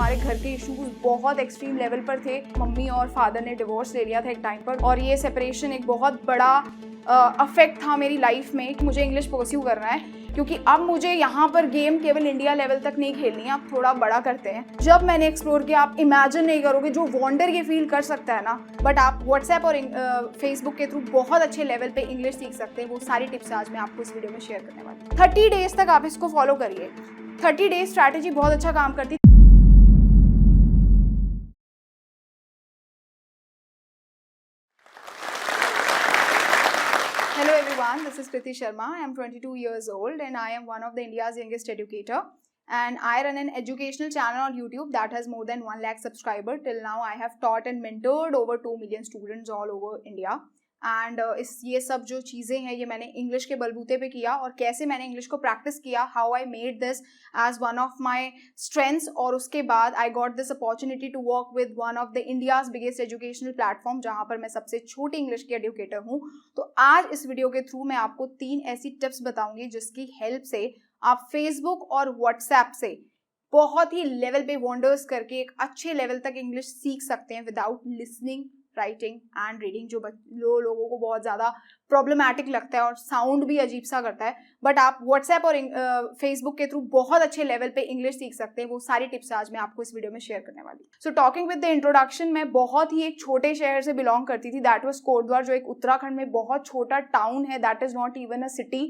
हमारे घर के इश्यूज बहुत एक्सट्रीम लेवल पर थे। मम्मी और फादर ने डिवोर्स ले लिया था एक टाइम पर, और ये सेपरेशन एक बहुत बड़ा अफेक्ट था मेरी लाइफ में कि मुझे इंग्लिश परस्यू करना है, क्योंकि अब मुझे यहाँ पर गेम केवल इंडिया लेवल तक नहीं खेलनी है, अब थोड़ा बड़ा करते हैं। जब मैंने एक्सप्लोर किया, आप इमेजिन नहीं करोगे जो वंडर ये फील कर सकता है ना। बट आप व्हाट्सएप और फेसबुक के थ्रू बहुत अच्छे लेवल पे इंग्लिश सीख सकते हैं। वो सारी टिप्स आज मैं आपको इस वीडियो में शेयर करने वाली हूँ। 30 डेज तक आप इसको फॉलो करिए। 30 डेज स्ट्रैटेजी बहुत अच्छा काम करती है। Hello everyone, this is Kriti Sharma. I am 22 years old and I am one of the India's youngest educator. And I run an educational channel on YouTube that has more than 1 lakh subscribers. Till now I have taught and mentored over 2 million students all over India. And ये सब जो चीज़ें हैं ये मैंने English के बलबूते पे किया, और कैसे मैंने इंग्लिश को प्रैक्टिस किया, how I made this as one of my strengths. और उसके बाद I got this opportunity to work with one of the India's biggest educational platform, जहाँ पर मैं सबसे छोटी इंग्लिश की एजुकेटर हूँ। तो आज इस वीडियो के थ्रू मैं आपको 3 ऐसी टिप्स बताऊंगी जिसकी हेल्प से आप फेसबुक और व्हाट्सएप से बहुत ही लेवल पे वंडर्स करके एक अच्छे लेवल तक इंग्लिश सीख सकते हैं without listening, writing and reading, जो लोगों को बहुत ज़्यादा प्रॉब्लमैटिक लगता है और साउंड भी अजीब सा करता है। बट आप व्हाट्सएप और फेसबुक के थ्रू बहुत अच्छे लेवल पे इंग्लिश सीख सकते हैं। वो सारी टिप्स आज मैं आपको इस वीडियो में शेयर करने वाली हूँ। So talking with the introduction, मैं बहुत ही एक छोटे शहर से बिलोंग करती थी, दैट वाज कोटद्वार, जो एक उत्तराखंड में बहुत छोटा टाउन है, that is not even a city.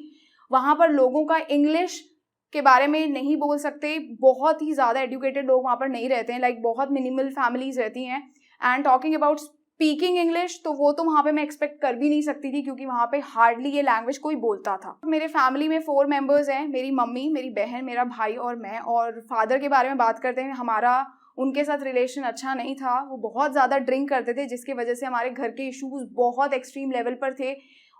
वहाँ पर लोगों का इंग्लिश के बारे में नहीं बोल सकते, बहुत ही ज़्यादा एजुकेटेड लोग वहाँ पर नहीं रहते हैं, लाइक बहुत मिनिमल फैमिलीज रहती हैं। And talking about speaking English, तो वो तो वहाँ पे मैं एक्सपेक्ट कर भी नहीं सकती थी, क्योंकि वहाँ पे हार्डली ये लैंग्वेज कोई बोलता था। मेरे फैमिली में 4 मेंबर्स हैं, मेरी मम्मी, मेरी बहन, मेरा भाई और मैं। और फादर के बारे में बात करते हैं, हमारा उनके साथ रिलेशन अच्छा नहीं था। वो बहुत ज़्यादा ड्रिंक करते थे, जिसकी वजह से हमारे घर के इशूज़ बहुत एक्सट्रीम लेवल पर थे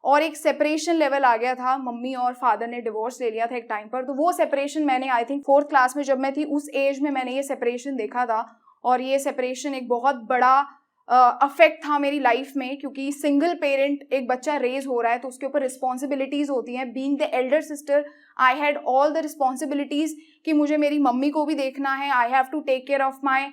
और एक सेपरेशन लेवल आ गया था। मम्मी और फादर ने डिवोर्स ले लिया था एक टाइम पर। तो वो सेपरेशन मैंने आई थिंक 4th क्लास में जब मैं थी, उस एज में मैंने ये सेपरेशन देखा था। और ये सेपरेशन एक बहुत बड़ा अफेक्ट था मेरी लाइफ में, क्योंकि सिंगल पेरेंट एक बच्चा रेज हो रहा है तो उसके ऊपर रिस्पॉन्सिबिलिटीज़ होती हैं। Being the elder sister, I had all the responsibilities कि मुझे मेरी मम्मी को भी देखना है, I have to take care of my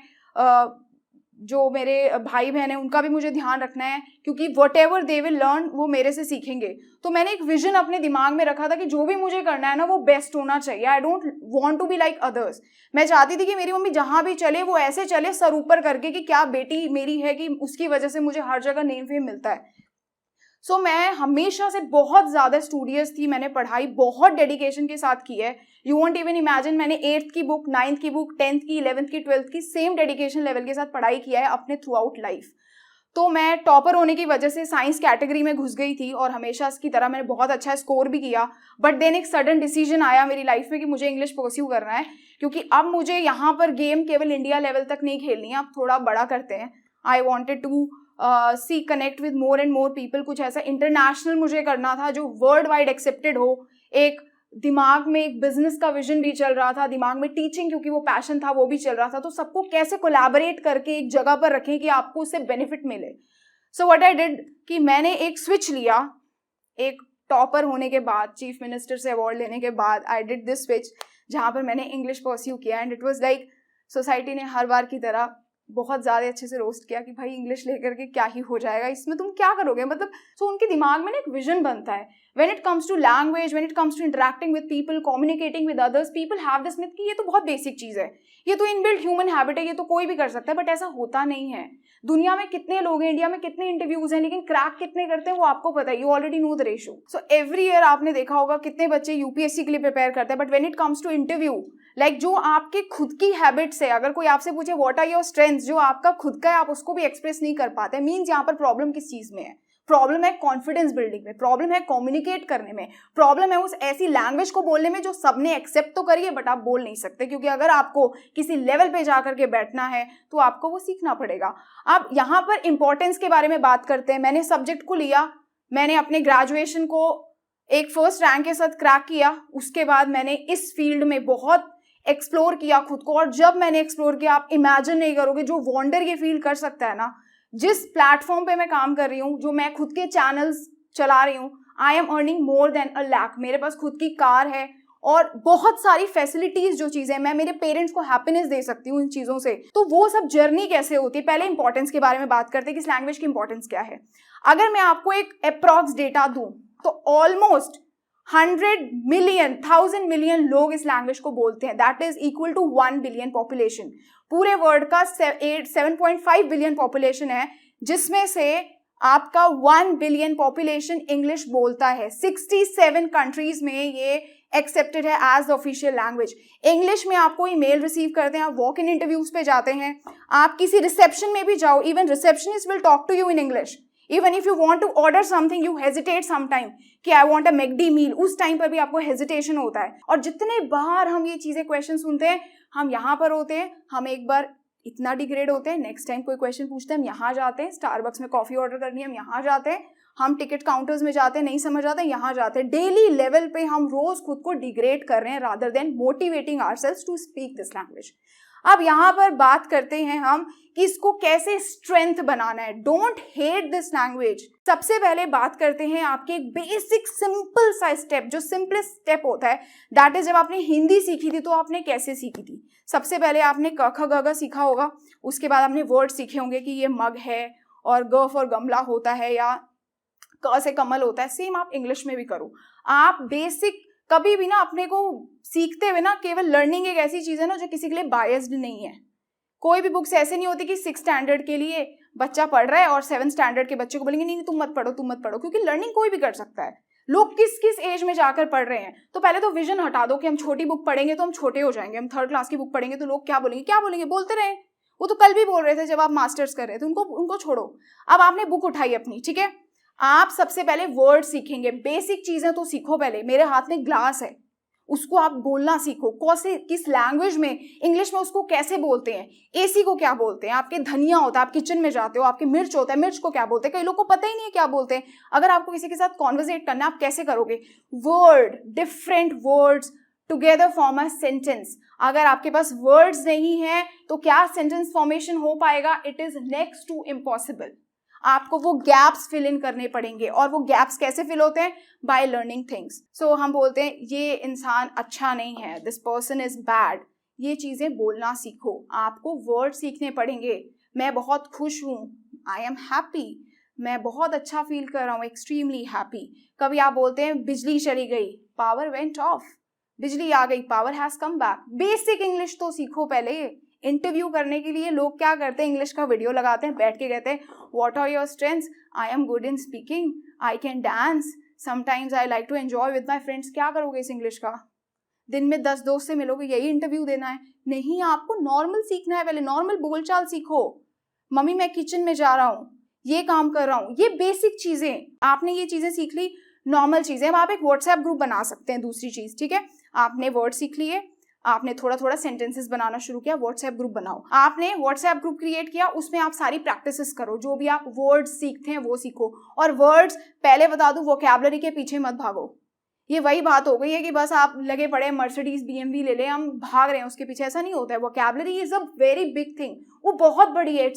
जो मेरे भाई बहन हैं उनका भी मुझे ध्यान रखना है, क्योंकि what ever they will learn वो मेरे से सीखेंगे। तो मैंने एक विजन अपने दिमाग में रखा था कि जो भी मुझे करना है ना वो बेस्ट होना चाहिए। I don't want to be like others. मैं चाहती थी कि मेरी मम्मी जहाँ भी चले वो ऐसे चले सर ऊपर करके कि क्या बेटी मेरी है, कि उसकी वजह से मुझे हर जगह नेम फेम मिलता है। सो मैं हमेशा से बहुत ज़्यादा स्टूडियस थी, मैंने पढ़ाई बहुत डेडिकेशन के साथ की है। यू वॉन्ट इवन इमेजिन, मैंने 8th की बुक, 9th की बुक, 10th की, 11th की, 12th की सेम डेडिकेशन लेवल के साथ पढ़ाई किया है अपने थ्रू आउट लाइफ। तो मैं टॉपर होने की वजह से साइंस कैटेगरी में घुस गई थी और हमेशा इसकी तरह मैंने बहुत अच्छा स्कोर भी किया। बट देन एक सडन डिसीजन आया मेरी लाइफ में कि मुझे इंग्लिश परस्यू करना है, क्योंकि अब मुझे यहाँ पर गेम केवल इंडिया लेवल तक नहीं खेलनी है, अब थोड़ा बड़ा करते हैं। I wanted to see connect with more and more people, कुछ ऐसा इंटरनेशनल मुझे करना था जो वर्ल्ड वाइड एक्सेप्टेड हो। एक दिमाग में एक बिजनेस का विजन भी चल रहा था, दिमाग में टीचिंग, क्योंकि वो पैशन था, वो भी चल रहा था। तो सबको कैसे कोलैबोरेट करके एक जगह पर रखें कि आपको उससे बेनिफिट मिले। सो व्हाट आई डिड कि मैंने एक स्विच लिया, एक टॉपर होने के बाद, चीफ मिनिस्टर से अवार्ड लेने के बाद आई डिड दिस स्विच, जहाँ पर मैंने इंग्लिश परस्यू किया। And it was like society ने हर बार की तरह बहुत ज़्यादा अच्छे से रोस्ट किया कि भाई इंग्लिश लेकर के क्या ही हो जाएगा, इसमें तुम क्या करोगे, मतलब। सो उनके दिमाग में ना एक विजन बनता है when it comes to language, when it comes to interacting with people, communicating with others. People have this myth कि ये तो बहुत बेसिक चीज़ है, ये तो इनबिल्ट ह्यूमन हैबिट है, ये तो कोई भी कर सकता है। बट ऐसा होता नहीं है। दुनिया में कितने लोग हैं, इंडिया में कितने इंटरव्यूज हैं, लेकिन क्रैक कितने करते हैं वो आपको पता है। You already know the ratio. So every year आपने देखा होगा कितने बच्चे यूपीएससी के लिए प्रिपेयर करते हैं, but when it comes to interview, like जो आपके खुद की हैबिट्स है, अगर कोई आपसे पूछे व्हाट आर योर स्ट्रेंथ्स, जो आपका खुद का है आप उसको भी एक्सप्रेस नहीं कर पाते। मीन्स यहाँ पर प्रॉब्लम किस चीज़ में है? प्रॉब्लम है कॉन्फिडेंस बिल्डिंग में, प्रॉब्लम है कम्युनिकेट करने में, प्रॉब्लम है उस ऐसी लैंग्वेज को बोलने में जो सबने एक्सेप्ट तो करी है बट आप बोल नहीं सकते, क्योंकि अगर आपको किसी लेवल पे जाकर के बैठना है तो आपको वो सीखना पड़ेगा। अब यहाँ पर इंपॉर्टेंस के बारे में बात करते हैं। मैंने सब्जेक्ट को लिया, मैंने अपने ग्रेजुएशन को एक फर्स्ट रैंक के साथ क्रैक किया, उसके बाद मैंने इस फील्ड में बहुत एक्सप्लोर किया खुद को। और जब मैंने एक्सप्लोर किया, आप इमेजिन नहीं करोगे जो वंडर ये फील कर सकता है ना। जिस प्लेटफॉर्म पे मैं काम कर रही हूँ, जो मैं खुद के चैनल्स चला रही हूँ, I am earning more than 1 lakh. मेरे पास खुद की कार है और बहुत सारी फैसिलिटीज जो चीजें मैं मेरे पेरेंट्स को हैप्पीनेस दे सकती हूँ इन चीजों से, तो वो सब जर्नी कैसे होती है। पहले इंपॉर्टेंस के बारे में बात करते हैं कि इस लैंग्वेज की इंपॉर्टेंस क्या है। अगर मैं आपको एक अप्रॉक्स डेटा दूं तो ऑलमोस्ट 100 मिलियन 1000 मिलियन लोग इस लैंग्वेज को बोलते हैं। That is equal to 1 billion population. पूरे वर्ल्ड का 7.5 बिलियन पॉपुलेशन है, जिसमें से आपका 1 बिलियन पॉपुलेशन इंग्लिश बोलता है। 67 कंट्रीज में ये एक्सेप्टेड है एज ऑफिशियल लैंग्वेज। इंग्लिश में आपको ईमेल रिसीव करते हैं, आप वॉक इन इंटरव्यूज पे जाते हैं, आप किसी रिसेप्शन में भी जाओ, even receptionist will talk to you in English. Even if you want to order something you hesitate sometime कि आई वांट अ मैकडी मील, उस टाइम पर भी आपको हेजिटेशन होता है। और जितने बार हम ये चीजें क्वेश्चन सुनते हैं, हम यहाँ पर होते हैं, हम एक बार इतना डिग्रेड होते हैं, नेक्स्ट टाइम कोई क्वेश्चन पूछते हैं हम यहाँ जाते हैं, स्टारबक्स में कॉफी ऑर्डर करनी है हम यहाँ जाते हैं, हम टिकट काउंटर्स में जाते हैं, नहीं समझ आते यहाँ जाते हैं। डेली लेवल पे हम रोज खुद को डिग्रेड कर रहे हैं rather than motivating ourselves to speak this language. अब यहाँ पर बात करते हैं हम कि इसको कैसे स्ट्रेंथ बनाना है। Don't hate this language. सबसे पहले बात करते हैं आपके एक बेसिक सिंपल सा स्टेप, जो सिंपलेस्ट स्टेप होता है। दैट इज, जब आपने हिंदी सीखी थी तो आपने कैसे सीखी थी। सबसे पहले आपने क ख ग घ सीखा होगा, उसके बाद आपने वर्ड सीखे होंगे कि ये मग है और ग फॉर गमला होता है या क से कमल होता है। सेम आप इंग्लिश में भी करो। आप बेसिक कभी भी ना अपने को सीखते हुए ना, केवल लर्निंग एक ऐसी चीज है ना जो किसी के लिए बायस्ड नहीं है। कोई भी बुक्स ऐसे नहीं होती कि 6 स्टैंडर्ड के लिए बच्चा पढ़ रहा है और 7 स्टैंडर्ड के बच्चे को बोलेंगे नहीं तुम मत पढ़ो तुम मत पढ़ो, क्योंकि लर्निंग कोई भी कर सकता है। लोग किस किस एज में जाकर पढ़ रहे हैं। तो पहले तो विजन हटा दो कि हम छोटी बुक पढ़ेंगे तो हम छोटे हो जाएंगे, हम 3rd क्लास की बुक पढ़ेंगे तो लोग क्या बोलेंगे बोलते रहे। वो तो कल भी बोल रहे थे जब आप मास्टर्स कर रहे थे, उनको छोड़ो। अब आपने बुक उठाई अपनी, ठीक है, आप सबसे पहले वर्ड सीखेंगे। बेसिक चीजें तो सीखो पहले। मेरे हाथ में ग्लास है, उसको आप बोलना सीखो। कौन किस लैंग्वेज में, इंग्लिश में उसको कैसे बोलते हैं। एसी को क्या बोलते हैं। आपके धनिया होता है, आप किचन में जाते हो, आपके मिर्च होता है, मिर्च को क्या बोलते हैं। कई लोग को पता ही नहीं है क्या बोलते हैं। अगर आपको किसी के साथ कॉन्वर्सेट करना है, आप कैसे करोगे। Word, different words together form a sentence. अगर आपके पास वर्ड्स नहीं है तो क्या सेंटेंस फॉर्मेशन हो पाएगा। It is next to impossible. आपको वो गैप्स फिल इन करने पड़ेंगे। और वो गैप्स कैसे फिल होते हैं, बाय लर्निंग थिंग्स। सो हम बोलते हैं ये इंसान अच्छा नहीं है, दिस पर्सन इज बैड। ये चीजें बोलना सीखो। आपको वर्ड सीखने पड़ेंगे। मैं बहुत खुश हूँ, आई एम हैप्पी, मैं बहुत अच्छा फील कर रहा हूँ, एक्सट्रीमली हैप्पी। कभी आप बोलते हैं बिजली चली गई, पावर वेंट ऑफ। बिजली आ गई, power has come back. Basic English तो सीखो पहले। इंटरव्यू करने के लिए लोग क्या करते हैं, इंग्लिश का वीडियो लगाते हैं, बैठ के कहते हैं what are your strengths, I am good in speaking, I can dance, sometimes I like to enjoy with my friends. क्या करोगे इस इंग्लिश का। दिन में 10 दोस्त से मिलोगे, यही इंटरव्यू देना है। नहीं, आपको नॉर्मल सीखना है पहले। नॉर्मल बोलचाल सीखो। मम्मी मैं किचन में जा रहा हूँ, ये काम कर रहा हूँ। ये बेसिक चीजें, आपने ये चीजें सीख ली, नॉर्मल चीजें। अब आप एक व्हाट्सएप ग्रुप बना सकते हैं। दूसरी चीज, ठीक है, आपने वर्ड सीख लिए, आपने थोड़ा थोड़ा सेंटेंसेस बनाना शुरू किया, व्हाट्सएप ग्रुप बनाओ। आपने व्हाट्सएप ग्रुप क्रिएट किया, उसमें आप सारी प्रैक्टिसेस करो। जो भी आप वर्ड्स सीखते हैं वो सीखो। और वर्ड्स पहले बता दूं, वोकैबुलरी के पीछे मत भागो। ये वही बात हो गई है कि बस आप लगे पड़े मर्सिडीज BMW ले ले, हम भाग रहे हैं उसके पीछे। ऐसा नहीं होता है। Vocabulary is a very big thing. वो बहुत बड़ी है।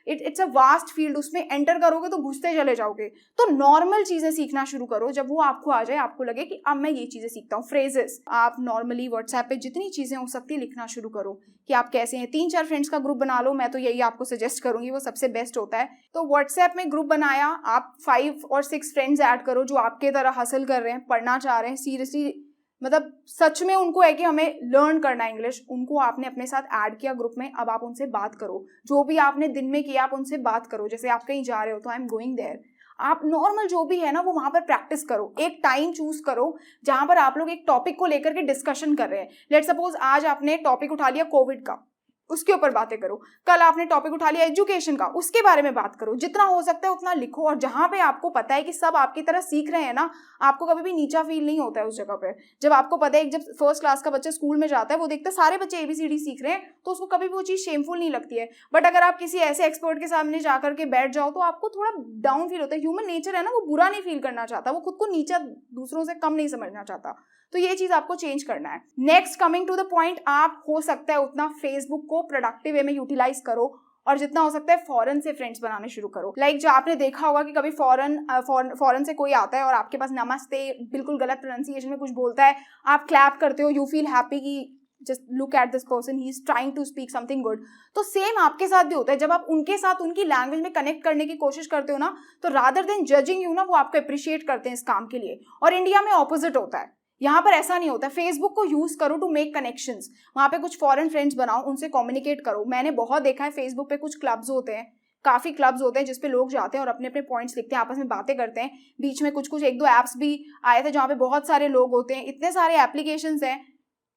It's a vast field. उसमें एंटर करोगे तो घुसते चले जाओगे। तो नॉर्मल चीजें सीखना शुरू करो। जब वो आपको आ जाए, आपको लगे कि अब मैं ये चीजें सीखता हूँ, फ्रेजेस, आप नॉर्मली व्हाट्सएप पे जितनी चीजें हो सकती है लिखना शुरू करो कि आप कैसे हैं। 3-4 फ्रेंड्स का ग्रुप बना लो। मैं तो यही आपको सजेस्ट करूंगी, वो सबसे बेस्ट होता है। तो व्हाट्सएप में ग्रुप बनाया, आप 5 और 6 फ्रेंड्स ऐड करो जो आपके तरह हासिल कर रहे हैं, पढ़ना चाह रहे हैं सीरियसली, मतलब सच में उनको है कि हमें लर्न करना है इंग्लिश। उनको आपने अपने साथ ऐड किया ग्रुप में। अब आप उनसे बात करो। जो भी आपने दिन में किया आप उनसे बात करो। जैसे आप कहीं जा रहे हो तो आई एम गोइंग देयर, आप नॉर्मल जो भी है ना वो वहां पर प्रैक्टिस करो। एक टाइम चूज करो जहां पर आप लोग एक टॉपिक को लेकर के डिस्कशन कर रहे हैं। लेट सपोज आज आपने टॉपिक उठा लिया कोविड का, उसके ऊपर बातें करो। कल आपने टॉपिक उठा लिया एजुकेशन का, उसके बारे में बात करो। जितना हो सकता है उतना लिखो। और जहां पे आपको पता है कि सब आपकी तरह सीख रहे हैं ना, आपको कभी भी नीचा फील नहीं होता है उस जगह पे। जब आपको पता है, जब 1st क्लास का बच्चा स्कूल में जाता है, वो देखता है सारे बच्चे ABCD सीख रहे हैं, तो उसको कभी भी वो चीज शेमफुल नहीं लगती है। बट अगर आप किसी ऐसे एक्सपर्ट के सामने जाकर के बैठ जाओ तो आपको थोड़ा डाउन फील होता है। ह्यूमन नेचर है ना, वो बुरा नहीं फील करना चाहता, वो खुद को नीचा, दूसरों से कम नहीं समझना चाहता। तो ये चीज आपको चेंज करना है। Next, coming to the point, आप हो सकता है उतना फेसबुक को प्रोडक्टिव वे में यूटिलाइज करो और जितना हो सकता है फॉरेन से फ्रेंड्स बनाने शुरू करो। लाइक जो आपने देखा होगा कि कभी फॉरेन से कोई आता है और आपके पास नमस्ते बिल्कुल गलत प्रोनाउंसिएशन में कुछ बोलता है, आप क्लैप करते हो, यू फील हैप्पी कि just look at this person, he is trying to speak something good. तो सेम आपके साथ भी होता है, जब आप उनके साथ उनकी लैंग्वेज में कनेक्ट करने की कोशिश करते हो ना, तो रादर देन जजिंग यू ना, वो आपको अप्रिशिएट करते हैं इस काम के लिए। और इंडिया में ऑपोजिट होता है, यहाँ पर ऐसा नहीं होता। फेसबुक को यूज करो टू मेक कनेक्शंस, वहाँ पे कुछ फॉरेन फ्रेंड्स बनाओ, उनसे कम्युनिकेट करो। मैंने बहुत देखा है फेसबुक पे कुछ क्लब्स होते हैं, काफी क्लब्स होते हैं जिसपे लोग जाते हैं और अपने अपने पॉइंट्स लिखते हैं, आपस में बातें करते हैं। बीच में कुछ एक दो ऐप्स भी आए थे जहाँ पे बहुत सारे लोग होते हैं, इतने सारे एप्लीकेशंस हैं।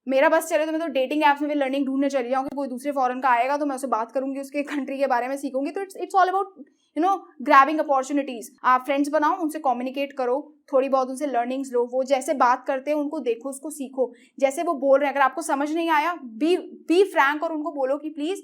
मेरा बस चले तो मैं तो डेटिंग ऐप्स में भी लर्निंग ढूंढने चली जाऊंगी। कोई दूसरे फॉरेन का आएगा तो मैं उससे बात करूंगी, उसके कंट्री के बारे में सीखूंगी। तो it's all about grabbing opportunities. आप फ्रेंड्स बनाओ, उनसे कम्युनिकेट करो, थोड़ी बहुत उनसे लर्निंग्स लो। वो जैसे बात करते हैं उनको देखो, उसको सीखो, जैसे वो बोल रहे हैं। अगर आपको समझ नहीं आया, बी फ्रैंक और उनको बोलो कि please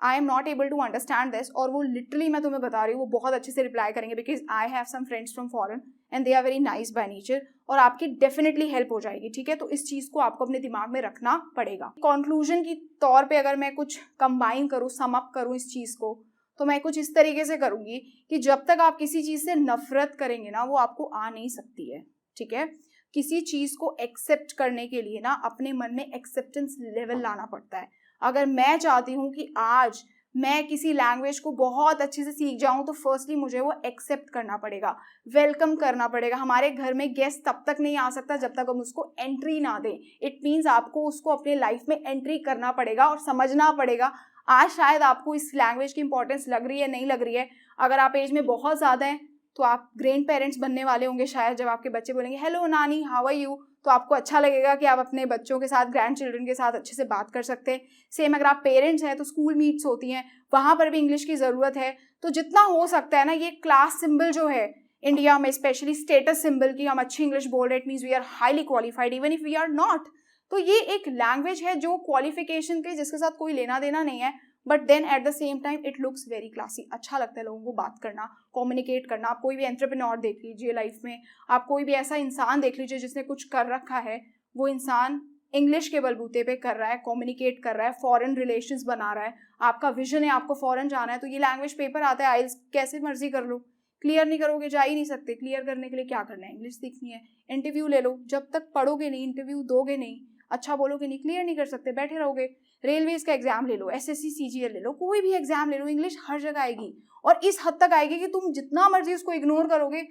I am not able to understand this, और वो लिटरली मैं तुम्हें बता रही हूँ वो बहुत अच्छे से रिप्लाई करेंगे, because I have some friends from foreign and they are very nice by nature, और आपकी डेफिनेटली हेल्प हो जाएगी। ठीक है, तो इस चीज को आपको अपने दिमाग में रखना पड़ेगा। कंक्लूजन की तौर पे अगर मैं कुछ कंबाइन करूँ, सम अप करूँ इस चीज को, तो मैं कुछ इस तरीके से करूंगी कि जब तक आप किसी चीज से नफरत करेंगे ना, वो आपको आ नहीं सकती है। ठीक है, किसी चीज को एक्सेप्ट करने के लिए ना अपने मन में एक्सेप्टेंस लेवल लाना पड़ता है। अगर मैं चाहती हूँ कि आज मैं किसी लैंग्वेज को बहुत अच्छे से सीख जाऊं, तो फर्स्टली मुझे वो एक्सेप्ट करना पड़ेगा, वेलकम करना पड़ेगा। हमारे घर में गेस्ट तब तक नहीं आ सकता जब तक हम उसको एंट्री ना दें। इट मीन्स आपको उसको अपने लाइफ में एंट्री करना पड़ेगा और समझना पड़ेगा। आज शायद आपको इस लैंग्वेज की इंपॉर्टेंस लग रही है, नहीं लग रही है। अगर आप एज में बहुत ज़्यादा हैं तो आप ग्रैंड पेरेंट्स बनने वाले होंगे शायद, जब आपके बच्चे बोलेंगे हेलो नानी हाउ आर यू, तो आपको अच्छा लगेगा कि आप अपने बच्चों के साथ, ग्रैंड चिल्ड्रन के साथ अच्छे से बात कर सकते हैं। सेम अगर आप पेरेंट्स हैं तो स्कूल मीट्स होती हैं, वहाँ पर भी इंग्लिश की ज़रूरत है। तो जितना हो सकता है ना, ये क्लास सिंबल जो है इंडिया में, स्पेशली स्टेटस सिंबल की हम अच्छी इंग्लिश बोल रहे, it means we are highly qualified even if we are not. तो ये एक लैंग्वेज है जो क्वालिफिकेशन के, जिसके साथ कोई लेना देना नहीं है, but then at the same time it looks very classy. अच्छा लगता है लोगों को बात करना, कम्युनिकेट करना। आप कोई भी एंटरप्रेन्योर देख लीजिए लाइफ में, आप कोई भी ऐसा इंसान देख लीजिए जिसने कुछ कर रखा है, वो इंसान इंग्लिश के बलबूते पे कर रहा है, कम्युनिकेट कर रहा है, फॉरेन रिलेशंस बना रहा है। आपका विजन है, आपको फॉरेन जाना है, तो ये लैंग्वेज पेपर आता है आइल्स, कैसे मर्जी कर लो, क्लियर नहीं करोगे जा ही नहीं सकते। क्लियर करने के लिए क्या करना है, इंग्लिश सीखनी है। इंटरव्यू ले लो, जब तक पढ़ोगे नहीं, इंटरव्यू दोगे नहीं, अच्छा बोलोगे नहीं, क्लियर नहीं कर सकते, बैठे रहोगे। रेलवेज का एग्जाम ले लो, एसएससी सीजीएल ले लो, कोई भी एग्जाम ले लो, इंग्लिश हर जगह आएगी। और इस हद तक आएगी कि तुम जितना मर्जी उसको इग्नोर करोगे,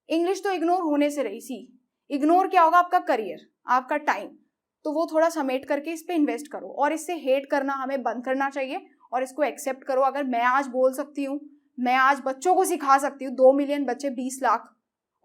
इंग्लिश तो इग्नोर होने से रही सी। इग्नोर क्या होगा, आपका करियर, आपका टाइम। तो वो थोड़ा समेट करके इस पे इन्वेस्ट करो, और इससे हेट करना हमें बंद करना चाहिए और इसको एक्सेप्ट करो। अगर मैं आज बोल सकती हूँ, मैं आज बच्चों को सिखा सकती हूँ, 2 मिलियन बच्चे, 20 लाख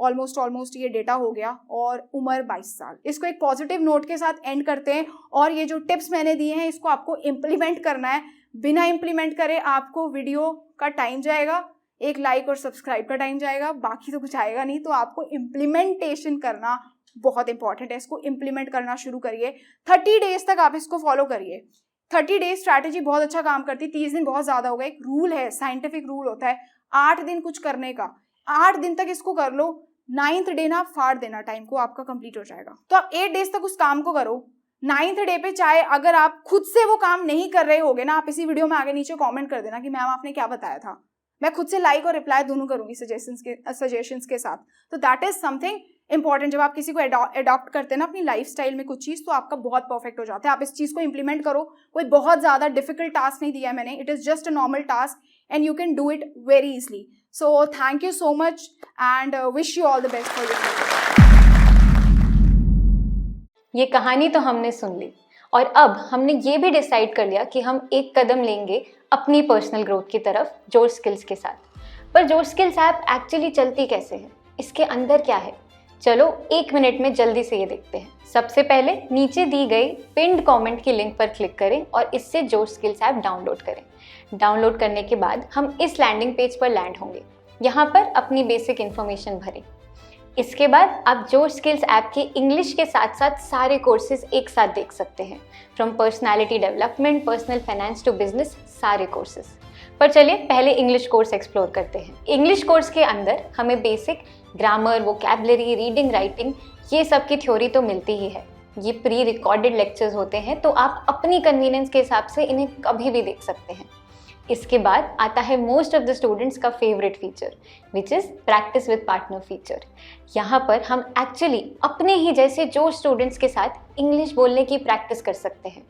ऑलमोस्ट ये डेटा हो गया, और उम्र 22 साल। इसको एक पॉजिटिव नोट के साथ एंड करते हैं। और ये जो टिप्स मैंने दिए हैं, इसको आपको इम्प्लीमेंट करना है। बिना इम्प्लीमेंट करे आपको वीडियो का टाइम जाएगा, एक लाइक और सब्सक्राइब का टाइम जाएगा, बाकी तो कुछ आएगा नहीं। तो आपको इम्प्लीमेंटेशन करना बहुत इंपॉर्टेंट है। इसको इम्प्लीमेंट करना शुरू करिए, 30 डेज तक आप इसको फॉलो करिए। 30 डेज स्ट्रैटेजी बहुत अच्छा काम करती है, 30 दिन बहुत ज्यादा हो गया। एक रूल है, साइंटिफिक रूल होता है 8 दिन कुछ करने का, 8 दिन तक इसको कर लो, 9th डे ना फाड़ देना टाइम को, आपका कंप्लीट हो जाएगा। तो आप 8 डेज तक उस काम को करो। 9th डे पे चाहे अगर आप खुद से वो काम नहीं कर रहे होगे ना, आप इसी वीडियो में आगे नीचे कमेंट कर देना कि मैम आपने क्या बताया था। मैं खुद से लाइक और रिप्लाई दोनों करूंगी सजेशंस के साथ। तो दैट इज समथिंग इंपॉर्टेंट। जब आप किसी को अडॉप्ट करते हैं ना अपनी लाइफस्टाइल में कुछ चीज़, तो आपका बहुत परफेक्ट हो जाता है। आप इस चीज़ को इंप्लीमेंट करो। कोई बहुत ज़्यादा डिफिकल्ट टास्क नहीं दिया है मैंने, it is just a normal task and you can do it very easily. So thank you so much and wish you all the best for your. ये कहानी तो हमने सुन ली, और अब हमने ये भी डिसाइड कर लिया कि हम एक कदम लेंगे अपनी पर्सनल ग्रोथ की तरफ जोर स्किल्स के साथ। पर जोर स्किल्स ऐप एक्चुअली चलती कैसे है, इसके अंदर क्या है, चलो 1 मिनट में जल्दी से ये देखते हैं। सबसे पहले नीचे दी गई पिन्ड कमेंट की लिंक पर क्लिक करें और इससे जोर स्किल्स ऐप डाउनलोड करें। डाउनलोड करने के बाद हम इस लैंडिंग पेज पर लैंड होंगे। यहाँ पर अपनी बेसिक इन्फॉर्मेशन भरें। इसके बाद आप जोर स्किल्स ऐप के इंग्लिश के साथ साथ सारे कोर्सेज एक साथ देख सकते हैं, from personality development, personal finance to business, सारे कोर्सेज। पर चलिए पहले इंग्लिश कोर्स एक्सप्लोर करते हैं। इंग्लिश कोर्स के अंदर हमें basic grammar, vocabulary, reading, writing, ये सब की थ्योरी तो मिलती ही है। ये प्री रिकॉर्डेड लेक्चर्स होते हैं, तो आप अपनी कन्वीनियंस के हिसाब से इन्हें कभी भी देख सकते हैं। इसके बाद आता है मोस्ट ऑफ द स्टूडेंट्स का favourite feature, which is practice with partner feature. यहाँ पर हम एक्चुअली अपने ही जैसे जोश स्टूडेंट्स के साथ इंग्लिश बोलने की प्रैक्टिस कर सकते हैं,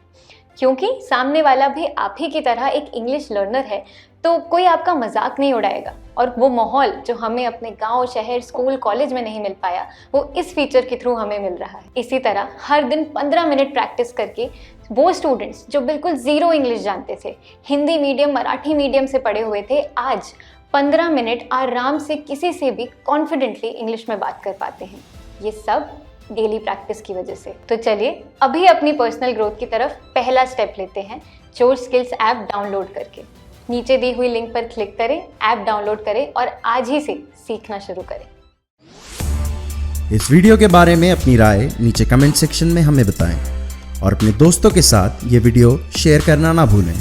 क्योंकि सामने वाला भी आप ही की तरह एक इंग्लिश लर्नर है, तो कोई आपका मजाक नहीं उड़ाएगा। और वो माहौल जो हमें अपने गांव, शहर, स्कूल, कॉलेज में नहीं मिल पाया, वो इस फीचर के थ्रू हमें मिल रहा है। इसी तरह हर दिन 15 मिनट प्रैक्टिस करके वो स्टूडेंट्स जो बिल्कुल ज़ीरो इंग्लिश जानते थे, हिंदी मीडियम, मराठी मीडियम से पढ़े हुए थे, आज 15 मिनट आराम से किसी से भी कॉन्फिडेंटली इंग्लिश में बात कर पाते हैं। ये सब डेली प्रैक्टिस की वजह से। तो चलिए अभी अपनी पर्सनल ग्रोथ की तरफ पहला स्टेप लेते हैं, जोश स्किल्स ऐप डाउनलोड करके। नीचे दी हुई लिंक पर क्लिक करें, ऐप डाउनलोड करें और आज ही से सीखना शुरू करें। इस वीडियो के बारे में अपनी राय नीचे कमेंट सेक्शन में हमें बताएं और अपने दोस्तों के साथ ये वीडियो शेयर करना ना भूलें।